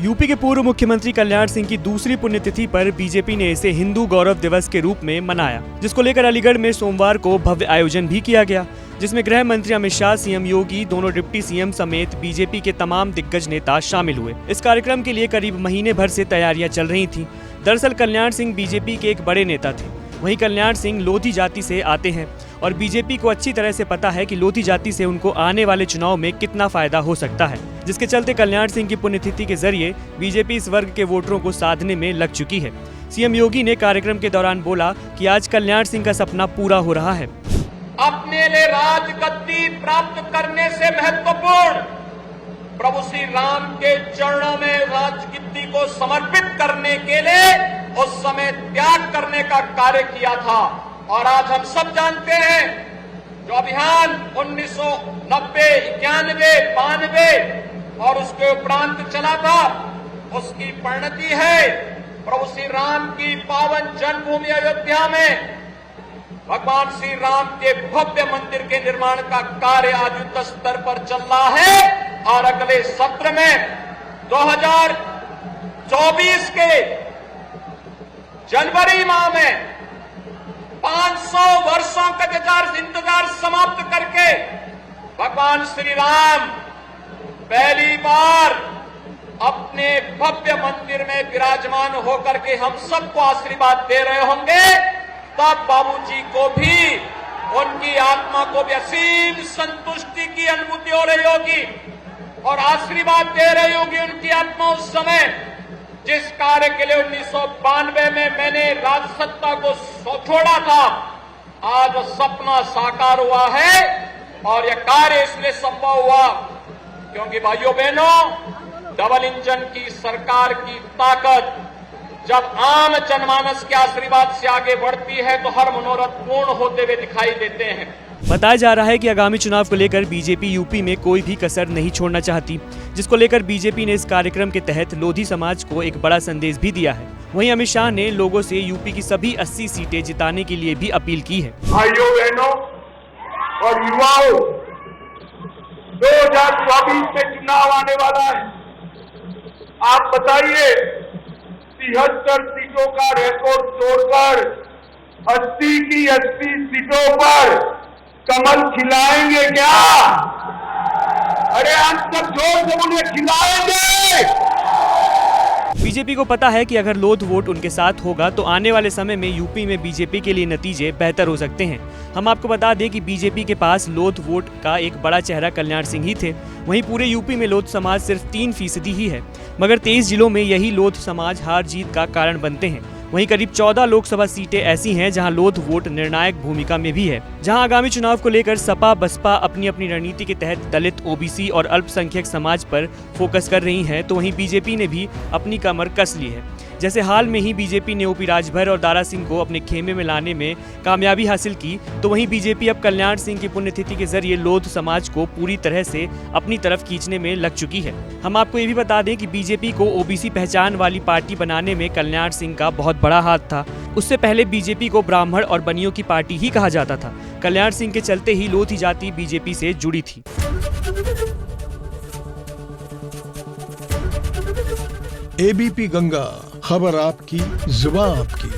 UP के पूर्व मुख्यमंत्री कल्याण सिंह की दूसरी पुण्यतिथि पर बीजेपी ने इसे हिंदू गौरव दिवस के रूप में मनाया, जिसको लेकर अलीगढ़ में सोमवार को भव्य आयोजन भी किया गया, जिसमें गृह मंत्री अमित शाह, सीएम योगी, दोनों डिप्टी सीएम समेत बीजेपी के तमाम दिग्गज नेता शामिल हुए। इस कार्यक्रम के लिए करीब महीने भर से तैयारियां चल रही थीं। दरअसल कल्याण सिंह बीजेपी के एक बड़े नेता थे। वहीं कल्याण सिंह लोधी जाति से आते हैं और बीजेपी को अच्छी तरह से पता है कि लोधी जाति से उनको आने वाले चुनाव में कितना फायदा हो सकता है, जिसके चलते कल्याण सिंह की पुण्यतिथि के जरिए बीजेपी इस वर्ग के वोटरों को साधने में लग चुकी है। सीएम योगी ने कार्यक्रम के दौरान बोला कि आज कल्याण सिंह का सपना पूरा हो रहा है। अपने लिए राजगद्दी प्राप्त करने से महत्वपूर्ण प्रभु श्री राम के चरणों में राजगद्दी को समर्पित करने के लिए उस समय त्याग करने का कार्य किया था। और आज हम सब जानते हैं जो अभियान 1990, 91, 92 और उसके उपरांत चला था, उसकी परिणति है प्रभु श्री राम की पावन जन्मभूमि अयोध्या में भगवान श्री राम के भव्य मंदिर के निर्माण का कार्य आज युद्ध स्तर पर चल रहा है। और अगले सत्र में 2024 के जनवरी माह में 500 वर्षों का इंतजार समाप्त करके भगवान श्री राम पहली बार अपने भव्य मंदिर में विराजमान होकर के हम सबको आशीर्वाद दे रहे होंगे। तब बाबूजी को भी, उनकी आत्मा को भी असीम संतुष्टि की अनुभूति हो रही होगी और आशीर्वाद दे रही होगी उनकी आत्मा। उस समय जिस कार्य के लिए 1992 में मैंने राजसत्ता को छोड़ा था, आज वो सपना साकार हुआ है। और यह कार्य इसलिए संभव हुआ क्योंकि भाइयों बहनों, डबल इंजन की सरकार की ताकत जब आम जनमानस के आशीर्वाद से आगे बढ़ती है तो हर मनोरथ पूर्ण होते हुए दिखाई देते हैं। बताया जा रहा है कि आगामी चुनाव को लेकर बीजेपी यूपी में कोई भी कसर नहीं छोड़ना चाहती, जिसको लेकर बीजेपी ने इस कार्यक्रम के तहत लोधी समाज को एक बड़ा संदेश भी दिया है। वहीं अमित शाह ने लोगों से यूपी की सभी 80 सीटें जिताने के लिए भी अपील की है। भाइयों बहनों और युवाओं, 2024 में चुनाव आने वाला है। आप बताइए, 73 सीटों का रिकॉर्ड तोड़कर 80 की 80 सीटों पर कमल खिलाएंगे क्या? अरे हम सब जोर से उन्हें खिलाएंगे। बीजेपी को पता है कि अगर लोध वोट उनके साथ होगा तो आने वाले समय में यूपी में बीजेपी के लिए नतीजे बेहतर हो सकते हैं। हम आपको बता दें कि बीजेपी के पास लोध वोट का एक बड़ा चेहरा कल्याण सिंह ही थे। वहीं पूरे यूपी में लोध समाज सिर्फ 3% ही है, मगर 23 जिलों में यही लोध समाज हार जीत का कारण बनते हैं। वहीं करीब 14 लोकसभा सीटें ऐसी हैं जहां लोध वोट निर्णायक भूमिका में भी है। जहां आगामी चुनाव को लेकर सपा बसपा अपनी अपनी रणनीति के तहत दलित, ओबीसी और अल्पसंख्यक समाज पर फोकस कर रही हैं, तो वहीं बीजेपी ने भी अपनी कमर कस ली है। जैसे हाल में ही बीजेपी ने ओपी राजभर और दारा सिंह को अपने खेमे में लाने में कामयाबी हासिल की, तो वहीं बीजेपी अब कल्याण सिंह की पुण्यतिथि के जरिए लोध समाज को पूरी तरह से अपनी तरफ खींचने में लग चुकी है। हम आपको ये भी बता दें कि बीजेपी को ओबीसी पहचान वाली पार्टी बनाने में कल्याण सिंह का बहुत बड़ा हाथ था। उससे पहले बीजेपी को ब्राह्मण और बनियों की पार्टी ही कहा जाता था। कल्याण सिंह के चलते ही लोधी जाति बीजेपी से जुड़ी थी। एबीपी गंगा, खबर आपकी, जुबान आपकी।